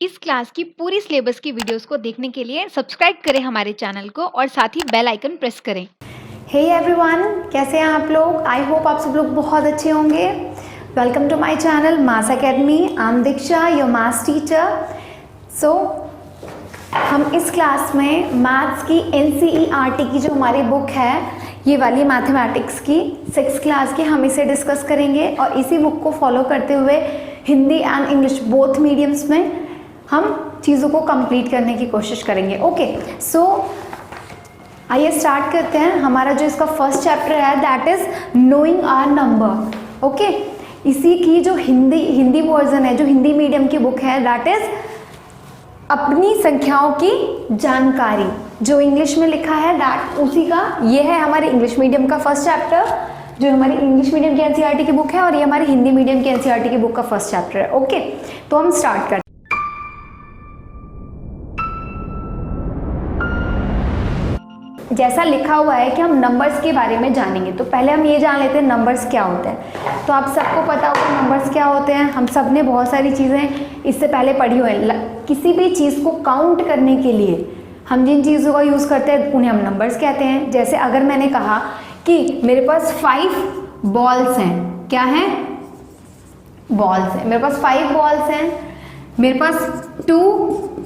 इस क्लास की पूरी सिलेबस की वीडियोस को देखने के लिए सब्सक्राइब करें हमारे चैनल को और साथ ही बेल आइकन प्रेस करें। हे एवरीवन, कैसे हैं आप लोग? आई होप आप सब लोग बहुत अच्छे होंगे। Welcome to my channel Maths Academy. I am Diksha, your maths teacher. So हम इस क्लास में मैथ्स की NCERT की जो हमारी बुक है, ये वाली मैथमेटिक्स की 6th क्लास की, हम इसे डिस्कस करेंगे और इसी बुक को फॉलो करते हुए Hindi and English both mediums में हम चीज़ों को कंप्लीट करने की कोशिश करेंगे। ओके, सो आइए स्टार्ट करते हैं। हमारा जो इसका फर्स्ट चैप्टर है that is knowing our number. Okay, इसी की जो हिंदी वर्जन है, जो हिंदी मीडियम की बुक है, दैट इज अपनी संख्याओं की जानकारी। जो इंग्लिश में लिखा है दैट उसी का ये है हमारे इंग्लिश मीडियम का फर्स्ट चैप्टर, जो हमारी इंग्लिश मीडियम की NCERT की बुक है, और ये हमारी हिंदी मीडियम की NCERT की बुक का फर्स्ट चैप्टर है। ओके, तो हम स्टार्ट करते हैं। जैसा लिखा हुआ है कि हम नंबर्स के बारे में जानेंगे, तो पहले हम ये जान लेते हैं नंबर्स क्या होते हैं। तो आप सबको पता होगा नंबर्स क्या होते हैं। हम सब ने बहुत सारी चीज़ें इससे पहले पढ़ी हुई हैं। किसी भी चीज़ को काउंट करने के लिए हम जिन चीज़ों का यूज़ करते हैं उन्हें हम नंबर्स कहते हैं। जैसे अगर मैंने कहा कि मेरे पास 5 बॉल्स हैं, क्या हैं? बॉल्स हैं। मेरे पास 5 बॉल्स हैं, मेरे पास 2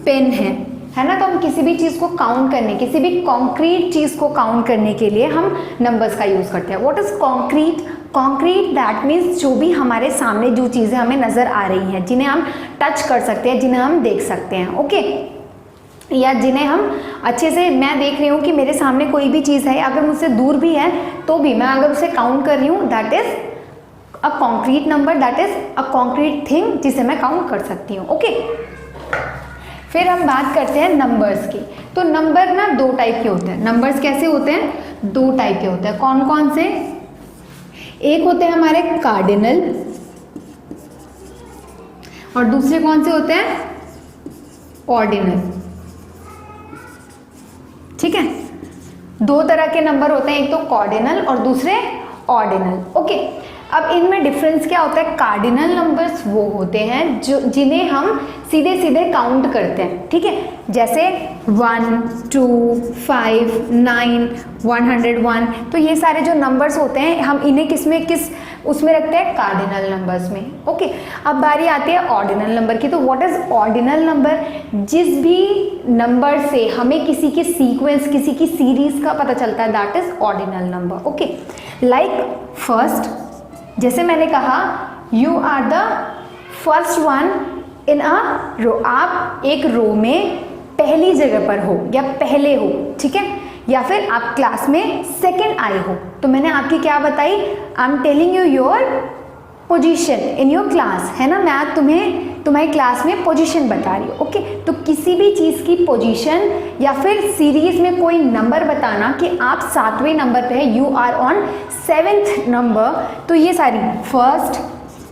पेन है ना। तो हम किसी भी चीज़ को काउंट करने, किसी भी कॉन्क्रीट चीज़ को काउंट करने के लिए हम नंबर्स का यूज़ करते हैं। What is concrete? Concrete that means जो भी हमारे सामने जो चीज़ें हमें नज़र आ रही हैं, जिन्हें हम टच कर सकते हैं, जिन्हें हम देख सकते हैं। ओके, या जिन्हें हम अच्छे से, मैं देख रही हूँ कि मेरे सामने कोई भी चीज़ है, अगर मुझसे दूर भी है तो भी मैं अगर उसे काउंट कर रही हूँ, that is a concrete number, that is a concrete thing जिसे मैं काउंट कर सकती हूँ। ओके, फिर हम बात करते हैं नंबर्स की। तो नंबर ना 2 टाइप के होते हैं। नंबर्स कैसे होते हैं? 2 टाइप के होते हैं। कौन कौन से? एक होते हैं हमारे कार्डिनल और दूसरे कौन से होते हैं? ऑर्डिनल। ठीक है, 2 तरह के नंबर होते हैं, एक तो कार्डिनल और दूसरे ऑर्डिनल। ओके, अब इनमें डिफरेंस क्या होता है? कार्डिनल नंबर्स वो होते हैं जो जिन्हें हम सीधे सीधे काउंट करते हैं। ठीक है, जैसे 1, 2, 5, 9, 101। तो ये सारे जो नंबर्स होते हैं हम इन्हें किस उसमें रखते हैं? कार्डिनल नंबर्स में। ओके, अब बारी आती है ऑर्डिनल नंबर की। तो व्हाट इज ऑर्डिनल नंबर? जिस भी नंबर से हमें किसी के सीक्वेंस, किसी की सीरीज का पता चलता है, that is ordinal number. Okay, like first, जैसे मैंने कहा you are the first one in a row. आप एक रो में पहली जगह पर हो या पहले हो, ठीक है, या फिर आप क्लास में सेकंड आए हो। तो मैंने आपकी क्या बताई? I am telling you your position in your class, है ना। मैं तुम्हारी क्लास में पोजीशन बता रही हूँ। ओके, तो किसी भी चीज़ की पोजीशन या फिर सीरीज में कोई नंबर बताना कि आप 7वें नंबर पे है, you are on 7th number. तो ये सारी फर्स्ट,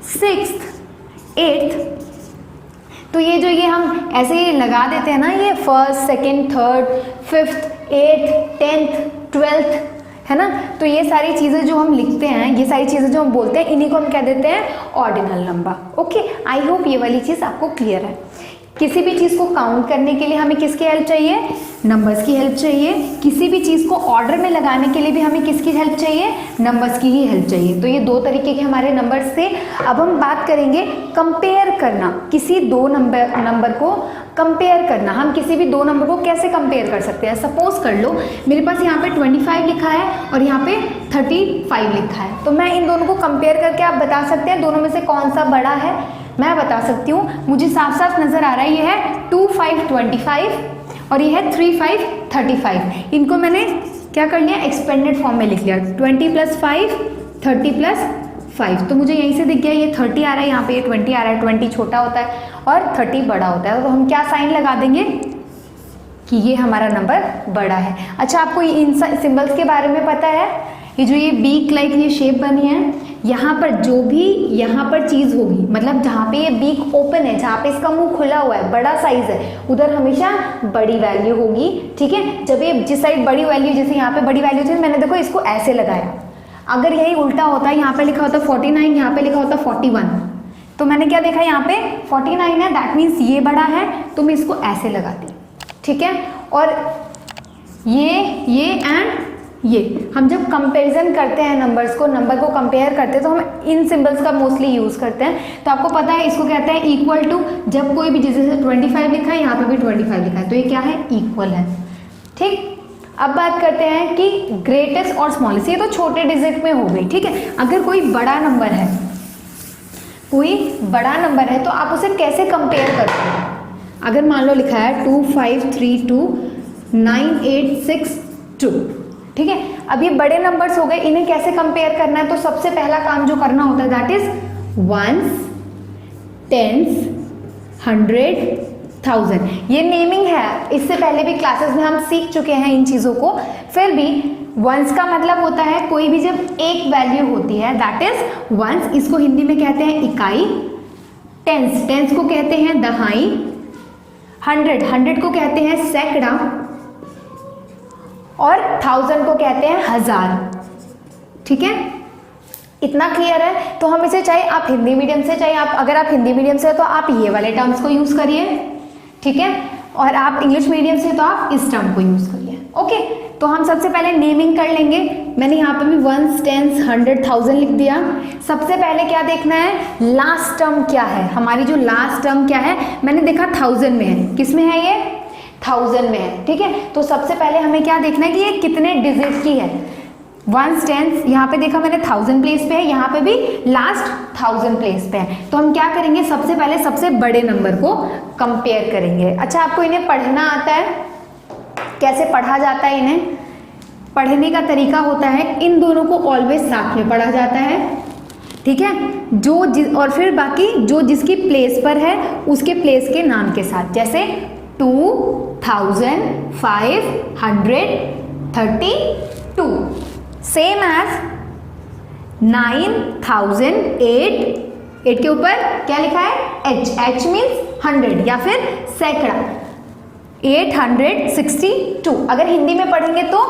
6th, 8th, तो ये हम ऐसे लगा देते हैं ना, ये first, second, third, 5th, 8th, 10th, 12th, है ना। तो ये सारी चीज़ें जो हम लिखते हैं, ये सारी चीज़ें जो हम बोलते हैं, इन्हीं को हम क्या देते हैं? Ordinal number. Okay, I hope ये वाली चीज़ आपको क्लियर है। किसी भी चीज़ को काउंट करने के लिए हमें किसकी हेल्प चाहिए? नंबर्स की हेल्प चाहिए। किसी भी चीज़ को ऑर्डर में लगाने के लिए भी हमें किसकी हेल्प चाहिए? नंबर्स की ही हेल्प चाहिए। तो ये 2 तरीके के हमारे नंबर्स थे। अब हम बात करेंगे कंपेयर करना, किसी 2 नंबर को कंपेयर करना। हम किसी भी 2 नंबर को कैसे कंपेयर कर सकते हैं? सपोज कर लो मेरे पास यहाँ पे 25 लिखा है और यहाँ पे 35 लिखा है। तो मैं इन दोनों को कंपेयर करके आप बता सकते हैं दोनों में से कौन सा बड़ा है। मैं बता सकती हूँ, मुझे साफ साफ नज़र आ रहा है, ये है 25 25 और ये है 35 35। इनको मैंने क्या कर लिया? एक्सपेंडेड फॉर्म में लिख लिया। 20 + 5 30 + 5। तो मुझे यहीं से दिख गया, ये 30 आ रहा है, यहाँ पे ये 20 आ रहा है। 20 छोटा होता है और 30 बड़ा होता है। तो हम क्या साइन लगा देंगे कि ये हमारा नंबर बड़ा है। अच्छा, आपको इन सिंबल्स के बारे में पता है? ये जो ये बीक लाइक ये शेप बनी है, यहाँ पर जो भी यहाँ पर चीज़ होगी, मतलब जहाँ पे ये बीक ओपन है, जहाँ पे इसका मुंह खुला हुआ है, बड़ा साइज है, उधर हमेशा बड़ी वैल्यू होगी। ठीक है, जब ये जिस साइड बड़ी वैल्यू, जैसे यहाँ पे बड़ी वैल्यू थी, मैंने देखो इसको ऐसे लगाया। अगर यही उल्टा होता, यहाँ पे लिखा होता 49, यहाँ पे लिखा होता 41, तो मैंने क्या देखा यहाँ पे 49 है, दैट मीन्स ये बड़ा है, तो मैं इसको ऐसे लगाती, ठीक है। और ये एंड ये हम जब कंपैरिजन करते हैं नंबर्स को, नंबर को कंपेयर करते हैं तो हम इन सिंबल्स का मोस्टली यूज़ करते हैं। तो आपको पता है इसको कहते हैं इक्वल टू। जब कोई भी जैसे 25 लिखा है, यहाँ पे भी 25 लिखा है, तो ये क्या है, इक्वल है, ठीक। अब बात करते हैं कि ग्रेटेस्ट और स्मॉलेस्ट, ये तो छोटे डिजिट में हो गई, ठीक है। अगर कोई बड़ा नंबर है, कोई बड़ा नंबर है, तो आप उसे कैसे कंपेयर करते हैं। अगर मान लो लिखा है 25329862, ठीक है। अब ये बड़े नंबर्स हो गए, इन्हें कैसे कंपेयर करना है, तो सबसे पहला काम जो करना होता है दैट इज वंस, टेंस, 100, 1000। ये नेमिंग है, इससे पहले भी क्लासेस में हम सीख चुके हैं इन चीज़ों को। फिर भी वंस का मतलब होता है कोई भी जब एक वैल्यू होती है दैट इज वंस, इसको हिंदी में कहते हैं इकाई। टेंस, टेंस को कहते हैं दहाई। 100, 100 को कहते हैं सैकड़ा। और 1000 को कहते हैं हजार, ठीक है। इतना क्लियर है। तो हम इसे चाहे आप हिंदी मीडियम से, चाहे आप अगर आप हिंदी मीडियम से हो तो आप ये वाले टर्म्स को यूज़ करिए, ठीक है। और आप इंग्लिश मीडियम से तो आप इस टर्म को यूज़ करिए, ओके। तो हम सबसे पहले नेमिंग कर लेंगे। मैंने यहाँ पे भी वंस, टेंस, 100, 1000 लिख दिया। सबसे पहले क्या देखना है, लास्ट टर्म क्या है, हमारी जो लास्ट टर्म क्या है। मैंने देखा 1000 में है, किस में है ये, 1000 में है, ठीक है। तो सबसे पहले हमें क्या देखना है कि ये कितने डिजिट की है। वंस, टेंस, यहाँ पे देखा मैंने 1000 प्लेस पे है, यहाँ पे भी लास्ट 1000 प्लेस पे है। तो हम क्या करेंगे, सबसे पहले सबसे बड़े नंबर को कंपेयर करेंगे। अच्छा, आपको इन्हें पढ़ना आता है, कैसे पढ़ा जाता है, इन्हें पढ़ने का तरीका होता है, इन दोनों को ऑलवेज साथ में पढ़ा जाता है, ठीक है। और फिर बाकी जो जिसकी प्लेस पर है उसके प्लेस के नाम के साथ, जैसे 2532 सेम एज 9008, 8 के ऊपर क्या लिखा है, एच, एच मीन्स 100 या फिर सैकड़ा, 862। अगर हिंदी में पढ़ेंगे तो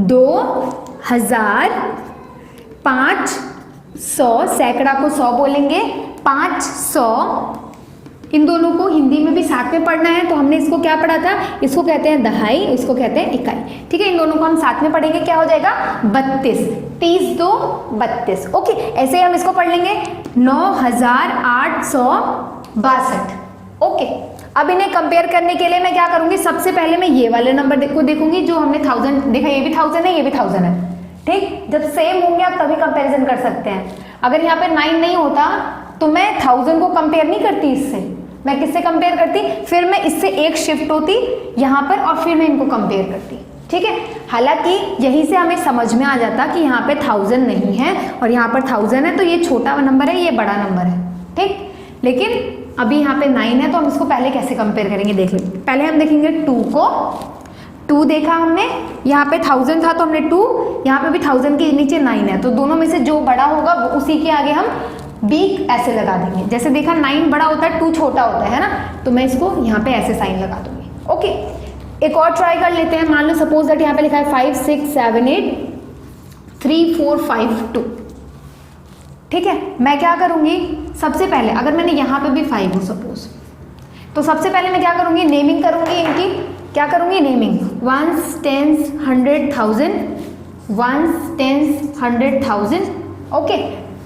2500, सैकड़ा को 100 बोलेंगे, 500। इन दोनों को हिंदी में भी साथ में पढ़ना है। तो हमने इसको क्या पढ़ा था, इसको कहते हैं दहाई, इसको कहते हैं इकाई, ठीक है। इन दोनों को हम साथ में पढ़ेंगे, क्या हो जाएगा, 32, 30 2 32, ओके। ऐसे ही हम इसको पढ़ लेंगे 9862, ओके। अब इन्हें कंपेयर करने के लिए मैं क्या करूंगी, सबसे पहले मैं ये वाले नंबर को देखूंगी जो हमने 1000 देखा, ये भी 1000 है, ये भी 1000 है, ठीक। जब सेम होंगे आप तभी कंपैरिजन कर सकते हैं। अगर यहाँ पे 9 नहीं होता तो मैं 1000 को कंपेयर नहीं करती इससे, मैं किससे कंपेयर करती, फिर मैं इससे एक शिफ्ट होती यहाँ पर और फिर मैं इनको कंपेयर करती, ठीक है। हालांकि यहीं से हमें समझ में आ जाता कि यहाँ पे 1000 नहीं है और यहाँ पर 1000 है, तो ये छोटा नंबर है, ये बड़ा नंबर है, ठीक। लेकिन अभी यहाँ पे 9 है, तो हम इसको पहले कैसे कंपेयर करेंगे देख लेंगे। पहले हम देखेंगे 2 को, 2 देखा हमने, यहाँ पे 1000 था तो हमने 2, यहाँ पे भी 1000 के नीचे 9 है, तो दोनों में से जो बड़ा होगा वो उसी के आगे हम बी ऐसे लगा देंगे। जैसे देखा 9 बड़ा होता है, 2 छोटा होता है ना, तो मैं इसको यहाँ पे ऐसे साइन लगा दूंगी, ओके। एक और ट्राई कर लेते हैं। मान लो सपोज दैट यहाँ पे लिखा है 5 6 7 8 3 4 5 2, ठीक है। मैं क्या करूँगी, सबसे पहले अगर मैंने यहाँ पे भी 5 हो सपोज, तो सबसे पहले मैं क्या करूँगी, नेमिंग करूँगी इनकी। क्या करूँगी, naming, ones, tens, 100, 1000, ones, tens, 100, 1000, okay.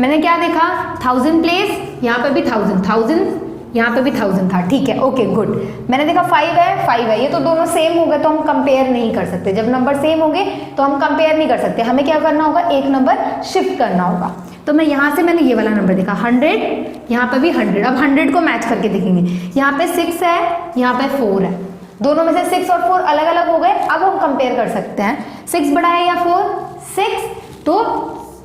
मैंने क्या देखा, 1000 प्लेस, यहाँ पे भी 1000, यहाँ पे भी 1000 था, ठीक है, ओके गुड। मैंने देखा 5 है, ये तो दोनों सेम हो गए, तो हम कंपेयर नहीं कर सकते। जब नंबर सेम होंगे तो हम कंपेयर नहीं कर सकते, हमें क्या करना होगा, एक नंबर शिफ्ट करना होगा। तो मैं यहाँ से मैंने ये वाला नंबर देखा 100, यहाँ पे भी 100। अब 100 को मैच करके देखेंगे, यहाँ पे 6 है, यहाँ पे 4 है, दोनों में से 6 और 4 अलग अलग हो गए। अब हम कंपेयर कर सकते हैं 6 बड़ा है या 4, 6, तो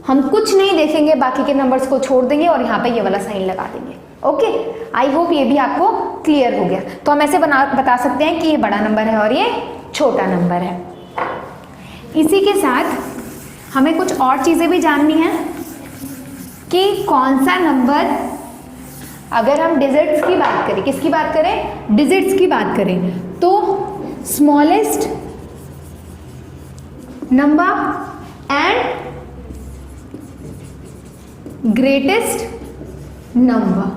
हम कुछ नहीं देखेंगे, बाकी के नंबर्स को छोड़ देंगे और यहाँ पे ये वाला साइन लगा देंगे, ओके। आई होप ये भी आपको क्लियर हो गया। तो हम ऐसे बता सकते हैं कि ये बड़ा नंबर है और ये छोटा नंबर है। इसी के साथ हमें कुछ और चीज़ें भी जाननी है कि कौन सा नंबर, अगर हम डिजिट्स की बात करें, किसकी बात करें, डिजिट्स की बात करें, तो smallest number and greatest number,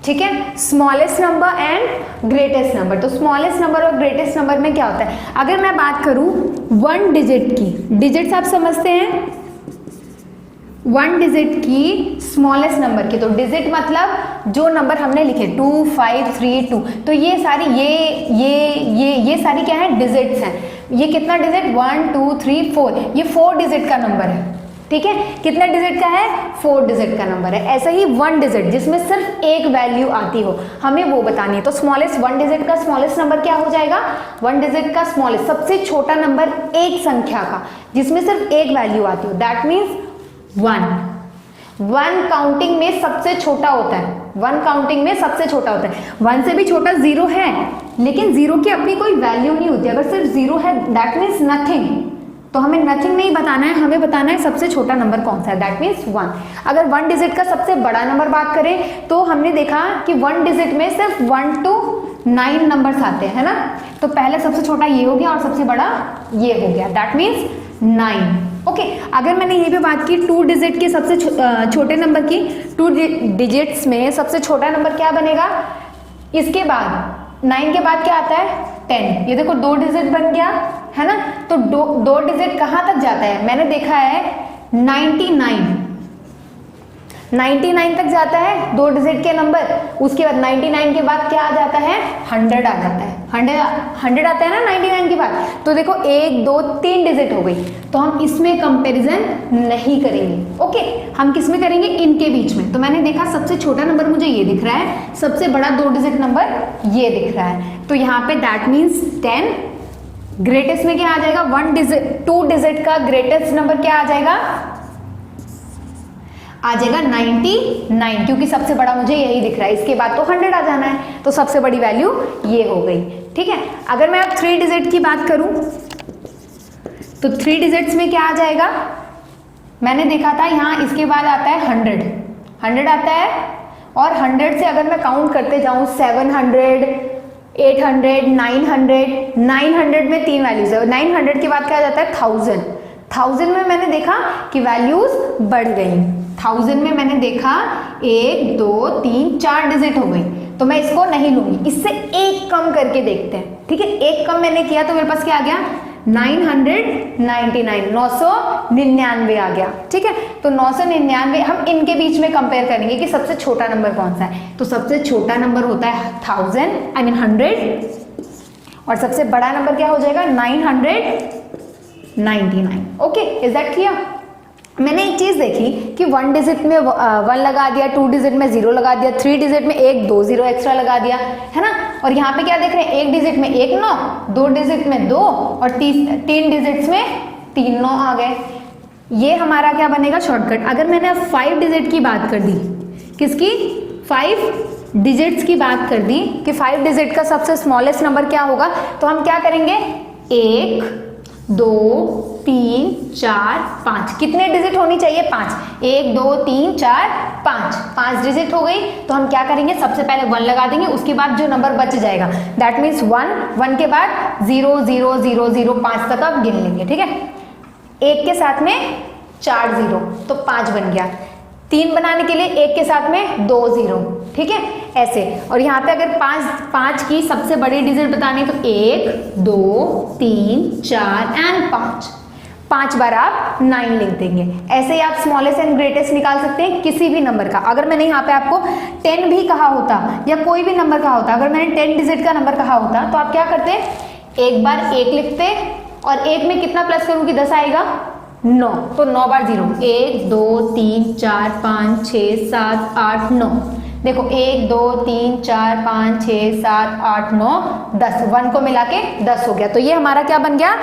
ठीक है, smallest number and greatest number. तो स्मॉलेस्ट नंबर और ग्रेटेस्ट नंबर में क्या होता है, अगर मैं बात करूं 1 डिजिट की, डिजिट्स आप समझते हैं, 1 डिजिट की स्मॉलेस्ट नंबर की, तो डिजिट मतलब जो नंबर हमने लिखे 2 5 3 2, तो ये सारी ये सारी क्या है, डिजिट्स हैं। ये कितना डिजिट 1 2 3 4, ये 4 डिजिट का नंबर है, ठीक है, कितने डिजिट का है, 4 डिजिट का नंबर है। ऐसा ही 1 डिजिट जिसमें सिर्फ एक वैल्यू आती हो, हमें वो बतानी है। तो स्मॉलेस्ट 1 डिजिट का स्मॉलेस्ट नंबर क्या हो जाएगा, 1 डिजिट का स्मॉलेस्ट सबसे छोटा नंबर एक संख्या का जिसमें सिर्फ एक वैल्यू आती हो, दैट मीन्स 1 काउंटिंग में सबसे छोटा होता है, 1 काउंटिंग में सबसे छोटा होता है। 1 से भी छोटा 0 है, लेकिन 0 की अपनी कोई वैल्यू नहीं होती। अगर सिर्फ 0 है दैट मीन्स नथिंग, तो हमें नथिंग नहीं बताना है, हमें बताना है सबसे छोटा नंबर कौन सा है, दैट मीन्स 1। अगर 1 डिजिट का सबसे बड़ा नंबर बात करें तो हमने देखा कि 1 डिजिट में सिर्फ 1 to 9 नंबर्स आते हैं, है ना। तो पहले सबसे छोटा ये हो गया और सबसे बड़ा ये हो गया, दैट मीन्स 9। ओके, अगर मैंने ये भी बात की 2 डिजिट के सबसे छोटे नंबर की, 2 डिजिट्स में सबसे छोटा नंबर क्या बनेगा, इसके बाद 9 के बाद क्या आता है 10, ये देखो 2 डिजिट बन गया, है ना। तो 2 डिजिट कहाँ तक जाता है, मैंने देखा है 99 तक जाता है 2 डिजिट के नंबर। उसके बाद 99 के बाद क्या आ जाता है, 100 आ जाता है, 100 आता है ना 99 के बाद। तो देखो 1 2 3 डिजिट हो गई, तो हम इसमें कंपैरिजन नहीं करेंगे। ओके, हम किस में करेंगे, इनके बीच में। तो मैंने देखा सबसे छोटा नंबर मुझे ये दिख रहा है, सबसे बड़ा 2 डिजिट नंबर ये दिख रहा है, तो यहाँ पे दैट मीन्स 10। ग्रेटेस्ट में क्या आ जाएगा, 2 डिजिट का ग्रेटेस्ट नंबर क्या आ जाएगा, आ जाएगा 99, क्योंकि सबसे बड़ा मुझे यही दिख रहा है। इसके बाद तो 100 आ जाना है, तो सबसे बड़ी वैल्यू ये हो गई, ठीक है। अगर मैं अब 3 डिजिट की बात करूं तो 3 डिजिट्स में क्या आ जाएगा, मैंने देखा था यहाँ इसके बाद आता है 100 आता है, और 100 से अगर मैं काउंट करते जाऊं 700 800 900 में 3 वैल्यूज है, 900 के बाद क्या आ जाता है 1000 में मैंने देखा कि वैल्यूज बढ़ गई, 1000 में मैंने देखा 1 2 3 4 डिजिट हो गई, तो मैं इसको नहीं लूंगी, इससे एक कम करके देखते हैं, ठीक है। एक कम मैंने किया तो मेरे पास क्या आ गया 999 आ गया, ठीक है। तो 999 हम इनके बीच में कंपेयर करेंगे कि सबसे छोटा नंबर कौन सा है। तो सबसे छोटा नंबर होता है 100 और सबसे बड़ा नंबर क्या हो जाएगा 999। Okay, is that clear. मैंने एक चीज देखी कि 1 डिजिट में 1 लगा दिया, 2 डिजिट में 0 लगा दिया, 3 डिजिट में 1 2 0 एक्स्ट्रा लगा दिया, है ना। और यहाँ पे क्या देख रहे हैं, 1 डिजिट में 1 9, 2 डिजिट में 2 और 3 डिजिट्स में 3 9 आ गए। ये हमारा क्या बनेगा शॉर्टकट। अगर मैंने अब 5 डिजिट की बात कर दी, किसकी, 5 डिजिट्स की बात कर दी कि 5 डिजिट का सबसे स्मॉलेस्ट नंबर क्या होगा, तो हम क्या करेंगे 1 2 3 4 5, कितने डिजिट होनी चाहिए 5, 1 2 3 4 5 डिजिट हो गई। तो हम क्या करेंगे, सबसे पहले 1 लगा देंगे, उसके बाद जो नंबर बच जाएगा दैट मीन्स 1 के बाद 0 0 0 0 5 तक आप गिन लेंगे, ठीक है। 1 के साथ में 4 0 तो 5 बन गया, 3 बनाने के लिए 1 के साथ में 2 0, ठीक है, ऐसे। और यहाँ पे अगर 5 की सबसे बड़ी डिजिट बतानी तो 1 2 3 4 एंड 5 बार आप 9 लिख देंगे। ऐसे ही आप स्मॉलेस्ट एंड ग्रेटेस्ट निकाल सकते हैं किसी भी नंबर का। अगर मैंने यहाँ पे आपको 10 भी कहा होता या कोई भी नंबर कहा होता, अगर मैंने 10 डिजिट का नंबर कहा होता तो आप क्या करते, एक बार 1 लिखते और 1 में कितना प्लस करूँगी 10 आएगा 9, तो 9 बार 0, 1 2 3 4 5 6 7 8 9, देखो 1 2 3 4 5 6 7 8 9 10, 1 को मिला के 10 हो गया। तो ये हमारा क्या बन गया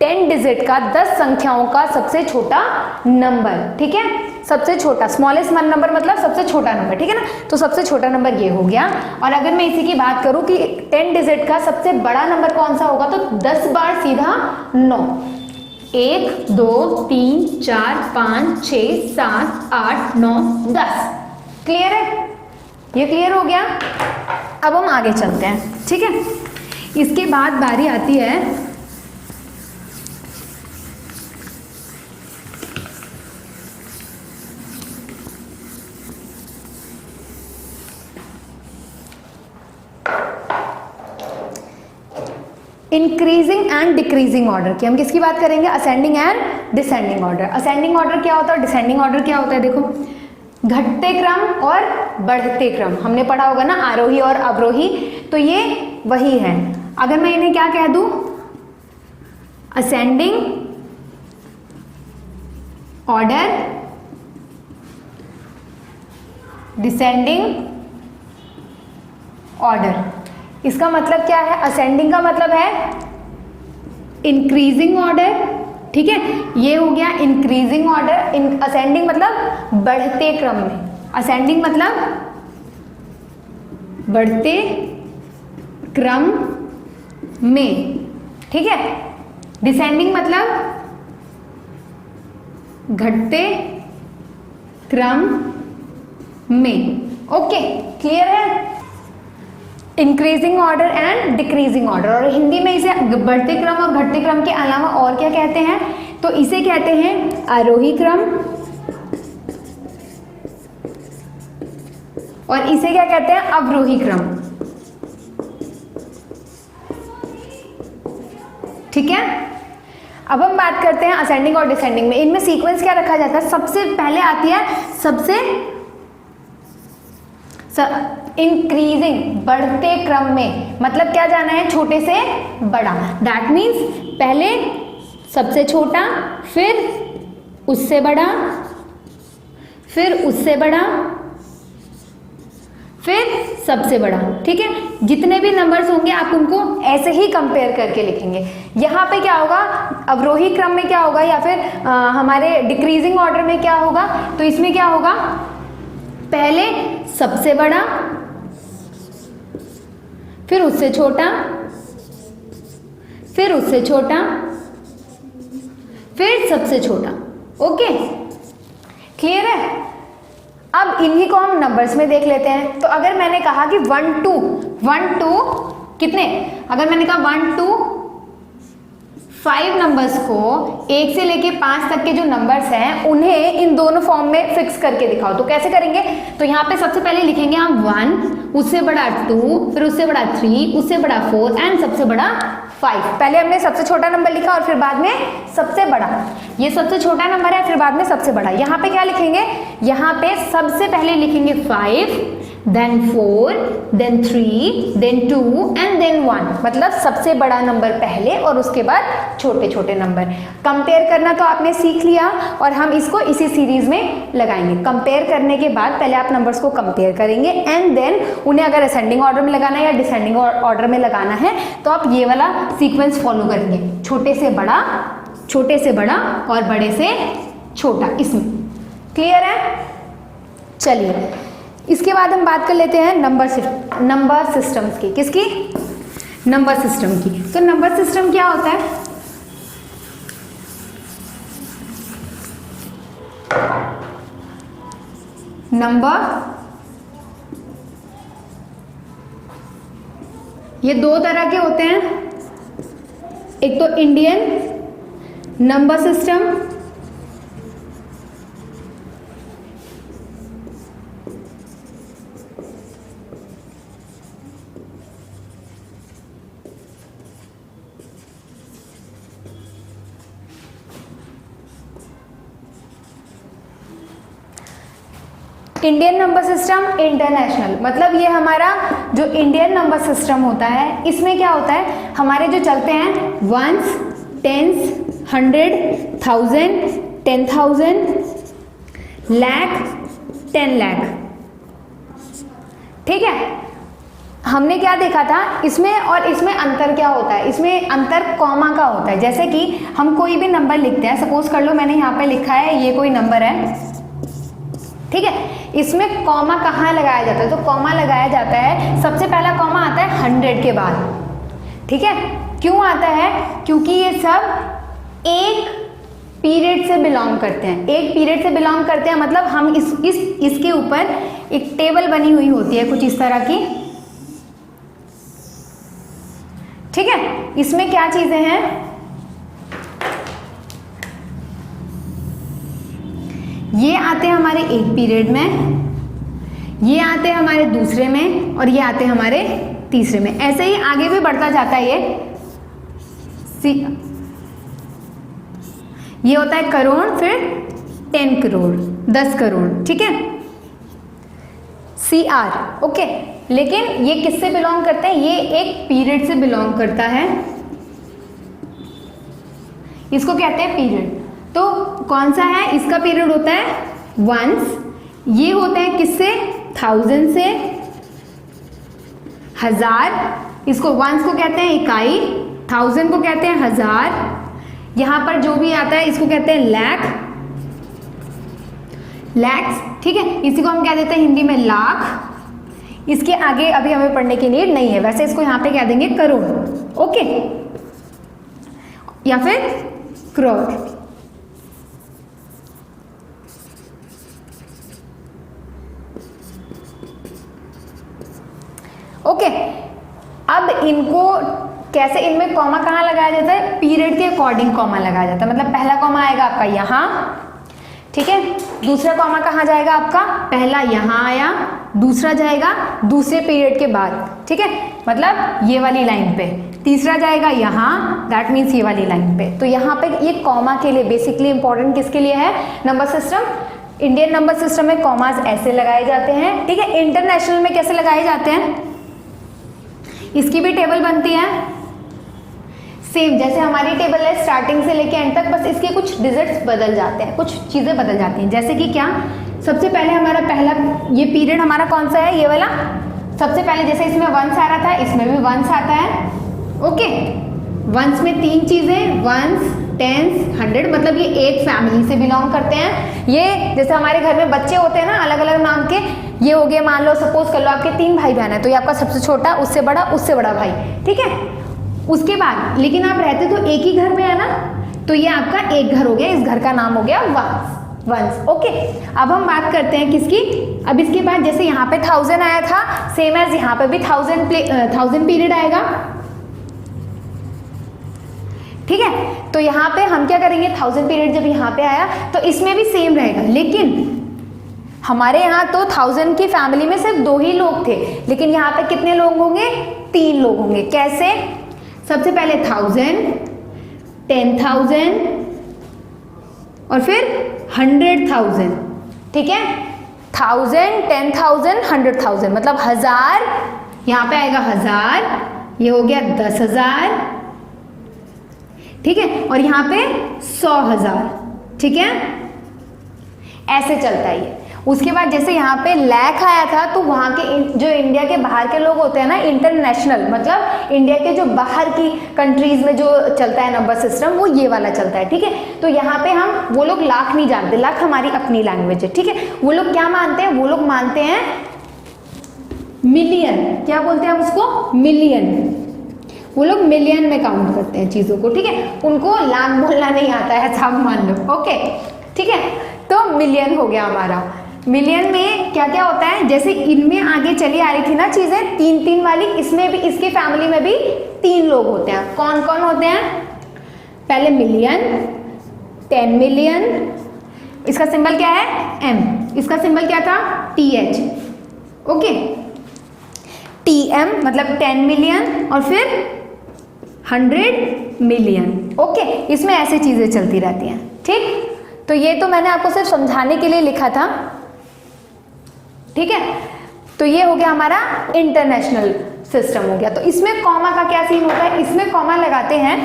10 डिजिट का 10 संख्याओं का सबसे छोटा नंबर, ठीक है। सबसे छोटा स्मॉलेस्ट नंबर मतलब सबसे छोटा नंबर, ठीक है ना। तो सबसे छोटा नंबर ये हो गया। और अगर मैं इसी की बात करूं कि 10 डिजिट का सबसे बड़ा नंबर कौन सा होगा, तो 10 बार सीधा 9, 1 2 3 4 5 6 7 8 9 10। क्लियर है, ये क्लियर हो गया। अब हम आगे चलते हैं, ठीक है। इसके बाद बारी आती है इंक्रीजिंग एंड डिक्रीजिंग ऑर्डर की। हम किसकी बात करेंगे? Ascending and descending order. Ascending order क्या होता है, डिसेंडिंग ऑर्डर क्या होता है? देखो, घटते क्रम और बढ़ते क्रम हमने पढ़ा होगा ना, आरोही और अवरोही, तो ये वही है। अगर मैं इन्हें क्या कह दूं, असेंडिंग ऑर्डर, डिसेंडिंग ऑर्डर, इसका मतलब क्या है? असेंडिंग का मतलब है इंक्रीजिंग ऑर्डर, ठीक है, ये हो गया इंक्रीजिंग ऑर्डर। असेंडिंग मतलब बढ़ते क्रम में, असेंडिंग मतलब बढ़ते क्रम में, ठीक है। डिसेंडिंग मतलब घटते क्रम में। ओके, क्लियर है? Increasing order and decreasing order, और हिंदी में इसे बढ़ते क्रम और घटते क्रम के अलावा और क्या कहते हैं? तो इसे कहते हैं आरोही क्रम, और इसे क्या कहते हैं? अवरोही क्रम, ठीक है। अब हम बात करते हैं असेंडिंग और डिसेंडिंग में। इनमें सीक्वेंस क्या रखा जाता है? सबसे पहले आती है इंक्रीजिंग, बढ़ते क्रम में, मतलब क्या जाना है? छोटे से बड़ा। दैट मीन्स पहले सबसे छोटा, फिर उससे बड़ा, फिर उससे बड़ा, फिर सबसे बड़ा, ठीक है। जितने भी नंबर्स होंगे आप उनको ऐसे ही कंपेयर करके लिखेंगे। यहाँ पे क्या होगा? अवरोही क्रम में क्या होगा, या फिर हमारे डिक्रीजिंग ऑर्डर में क्या होगा? तो इसमें क्या होगा? पहले सबसे बड़ा, फिर उससे छोटा, फिर उससे छोटा, फिर सबसे छोटा। ओके, क्लियर है? अब इन्हीं को हम नंबर्स में देख लेते हैं। तो अगर मैंने कहा कि 1 2 कितने, अगर मैंने कहा 1 2 5 नंबर्स को 1 से लेके 5 तक के जो नंबर्स हैं उन्हें इन दोनों फॉर्म में फिक्स करके दिखाओ। तो कैसे करेंगे? तो यहाँ पे सबसे पहले लिखेंगे हम 1, उससे बड़ा 2, फिर उससे बड़ा 3, उससे बड़ा 4 एंड सबसे बड़ा 5। पहले हमने सबसे छोटा नंबर लिखा और फिर बाद में सबसे बड़ा। ये सबसे छोटा नंबर है, फिर बाद में सबसे बड़ा। यहाँ पे क्या लिखेंगे? यहाँ पे सबसे पहले लिखेंगे 5, then 4, then 3, then 2 and then 1, मतलब सबसे बड़ा नंबर पहले और उसके बाद छोटे छोटे नंबर। कंपेयर करना तो आपने सीख लिया और हम इसको इसी सीरीज में लगाएंगे। कंपेयर करने के बाद पहले आप नंबर्स को कंपेयर करेंगे एंड देन उन्हें अगर असेंडिंग ऑर्डर में लगाना है या डिसेंडिंग ऑर्डर में लगाना है तो आप ये वाला सीक्वेंस फॉलो करेंगे, छोटे से बड़ा, छोटे से बड़ा और बड़े से छोटा। इसमें क्लियर है? चलिए इसके बाद हम बात कर लेते हैं नंबर सिस्टम्स की। किसकी? नंबर सिस्टम की। तो नंबर सिस्टम क्या होता है? नंबर, ये दो तरह के होते हैं, एक तो Indian number system, Indian number system, international. मतलब ये हमारा जो इंडियन नंबर सिस्टम होता है इसमें क्या होता है, हमारे जो चलते हैं वंस, टेंस, 100, 1000, 10,000, लाख, 10 लाख। ठीक है, हमने क्या देखा था इसमें, और इसमें अंतर क्या होता है? इसमें अंतर कॉमा का होता है। जैसे कि हम कोई भी नंबर लिखते हैं, सपोज कर लो मैंने यहाँ पे लिखा है ये कोई नंबर है, ठीक है, इसमें कॉमा कहाँ लगाया जाता है? तो कॉमा लगाया जाता है, सबसे पहला कॉमा आता है 100 के बाद। ठीक है, क्यों आता है? क्योंकि ये सब एक पीरियड से बिलोंग करते हैं, एक पीरियड से बिलोंग करते हैं। मतलब हम इसके ऊपर एक टेबल बनी हुई होती है कुछ इस तरह की। ठीक है, इसमें क्या चीजें हैं? ये आते हैं हमारे एक पीरियड में, ये आते हैं हमारे दूसरे में, और ये आते हैं हमारे तीसरे में। ऐसे ही आगे भी बढ़ता जाता है ये। ये होता है करोड़, फिर 10 करोड़, 10 करोड़, ठीक है, CR, ओके। लेकिन ये किससे बिलोंग करते हैं? ये एक पीरियड से बिलोंग करता है, इसको कहते हैं पीरियड। तो कौन सा है? इसका पीरियड होता है वंस, ये होता है किससे? 1000 से, 1000, इसको वंस को कहते हैं इकाई, 1000 को कहते हैं हजार, यहां पर जो भी आता है इसको कहते हैं लाख, लैक्स, ठीक है, इसी को हम कह देते हैं हिंदी में लाख। इसके आगे अभी हमें पढ़ने की नीड नहीं है, वैसे इसको यहां पे कह देंगे करोड़, ओके, या फिर करोड़। ओके, अब इनको कैसे, इनमें कॉमा कहाँ लगाया जाता है? पीरियड के अकॉर्डिंग कॉमा लगाया जाता है। मतलब पहला कॉमा आएगा आपका यहाँ, ठीक है, दूसरा कॉमा कहाँ जाएगा आपका? पहला यहाँ आया, दूसरा जाएगा दूसरे पीरियड के बाद, ठीक है, मतलब ये वाली लाइन पे, तीसरा जाएगा यहाँ, दैट मीन्स ये वाली लाइन पे। तो यहाँ पे ये कॉमा के लिए बेसिकली इंपॉर्टेंट किसके लिए है? Number system, Indian number system में कॉमास ऐसे लगाए जाते हैं, ठीक है। इंटरनेशनल में कैसे लगाए जाते हैं? इसकी भी टेबल बनती है सेम, जैसे हमारी टेबल है स्टार्टिंग से लेके एंड तक, बस इसके कुछ डिजिट्स बदल जाते हैं, कुछ चीज़ें बदल जाती हैं। जैसे कि क्या? सबसे पहले हमारा पहला ये पीरियड हमारा कौन सा है? ये वाला। सबसे पहले जैसे इसमें वंस आ रहा था, इसमें भी वंस आता है, ओके। वंस में 3 चीज़ें, वंस, टेंस, 100, मतलब ये एक फैमिली से बिलोंग करते हैं। ये जैसे हमारे घर में बच्चे होते हैं ना अलग अलग नाम के, ये हो गए, मान लो सपोज कर लो आपके 3 भाई बहन है, तो ये आपका सबसे छोटा, उससे बड़ा भाई, ठीक है। उसके बाद लेकिन आप रहते तो एक ही घर में है ना, तो ये आपका एक घर हो गया, इस घर का नाम हो गया वंस, ओके। अब हम बात करते हैं किसकी? अब इसके बाद जैसे यहाँ पे 1000 आया था, सेम एज यहाँ पे भी 1000 पीरियड आएगा, ठीक है। तो यहाँ पे हम क्या करेंगे? 1000 पीरियड जब यहाँ पे आया तो इसमें भी सेम रहेगा, लेकिन हमारे यहाँ तो 1000 की फैमिली में सिर्फ 2 ही लोग थे, लेकिन यहाँ पे कितने लोग होंगे? 3 लोग होंगे। कैसे? सबसे पहले 1000, 10,000 और फिर 100,000, ठीक है। 1000, 10,000, 100,000, मतलब 1000, यहाँ पे आएगा 1000, ये हो गया 10,000, ठीक है, और यहाँ पे 100,000, ठीक है, ऐसे चलता है ये। उसके बाद जैसे यहाँ पे लाख आया था, तो वहाँ के जो इंडिया के बाहर के लोग होते हैं ना, इंटरनेशनल, मतलब इंडिया के जो बाहर की कंट्रीज में जो चलता है नंबर सिस्टम, वो ये वाला चलता है, ठीक है। तो यहाँ पे हम, वो लोग लाख नहीं जानते, लाख हमारी अपनी लैंग्वेज है, ठीक है। वो लोग क्या मानते हैं? वो लोग मानते हैं मिलियन, क्या बोलते हैं हम उसको? मिलियन। वो लोग मिलियन में काउंट करते हैं चीज़ों को, ठीक है। उनको लाख बोलना नहीं आता है, ऐसा आप मान लो, ओके, ठीक है। तो मिलियन हो गया हमारा। मिलियन में क्या क्या होता है? जैसे इनमें आगे चली आ रही थी ना चीज़ें 3-3 वाली, इसमें भी, इसकी फैमिली में भी 3 लोग होते हैं। कौन कौन होते हैं? पहले मिलियन, 10 मिलियन, इसका सिंबल क्या है? M, इसका सिंबल क्या था? TH, okay. TM मतलब 10 मिलियन और फिर 100 मिलियन, ओके। इसमें ऐसे चीज़ें चलती रहती हैं, ठीक। तो ये तो मैंने आपको सिर्फ समझाने के लिए लिखा था, ठीक है। तो ये हो गया हमारा इंटरनेशनल सिस्टम हो गया। तो इसमें कॉमा का क्या सीन होता है? इसमें कॉमा लगाते हैं,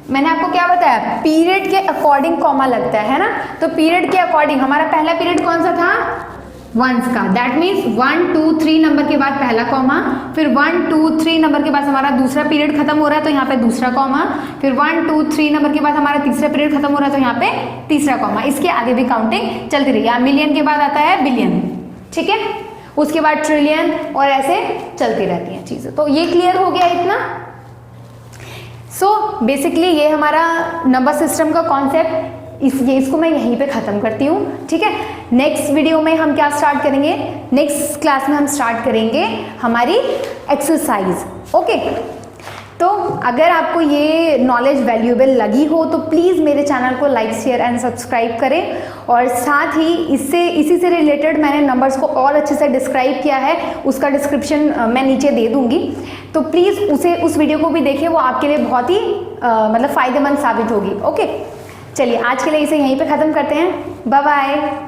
मैंने आपको क्या बताया? पीरियड के अकॉर्डिंग कॉमा लगता है ना। तो पीरियड के अकॉर्डिंग हमारा पहला पीरियड कौन सा था? वंस का, दैट मीन्स 1 2 3 नंबर के बाद पहला कॉमा, फिर 1 2 3 नंबर के बाद हमारा दूसरा पीरियड खत्म हो रहा है, तो यहाँ पे दूसरा कॉमा, फिर 1 2 3 नंबर के बाद हमारा तीसरा पीरियड खत्म हो रहा है, तो यहाँ पे तीसरा कॉमा। इसके आगे भी काउंटिंग चलती रही। मिलियन के बाद आता है बिलियन, ठीक है, उसके बाद ट्रिलियन, और ऐसे चलती रहती हैं चीज़ें। तो ये क्लियर हो गया इतना। सो बेसिकली ये हमारा नंबर सिस्टम का कॉन्सेप्ट, इसको मैं यहीं पे ख़त्म करती हूँ, ठीक है। नेक्स्ट वीडियो में हम क्या स्टार्ट करेंगे? नेक्स्ट क्लास में हम स्टार्ट करेंगे हमारी एक्सरसाइज, ओके। तो अगर आपको ये नॉलेज वैल्यूएबल लगी हो तो प्लीज़ मेरे चैनल को लाइक, शेयर एंड सब्सक्राइब करें, और साथ ही इसी से रिलेटेड मैंने नंबर्स को और अच्छे से डिस्क्राइब किया है, उसका डिस्क्रिप्शन मैं नीचे दे दूंगी, तो प्लीज़ उस वीडियो को भी देखिए, वो आपके लिए बहुत ही मतलब फ़ायदेमंद साबित होगी। ओके, चलिए आज के लिए इसे यहीं पे ख़त्म करते हैं। Bye bye.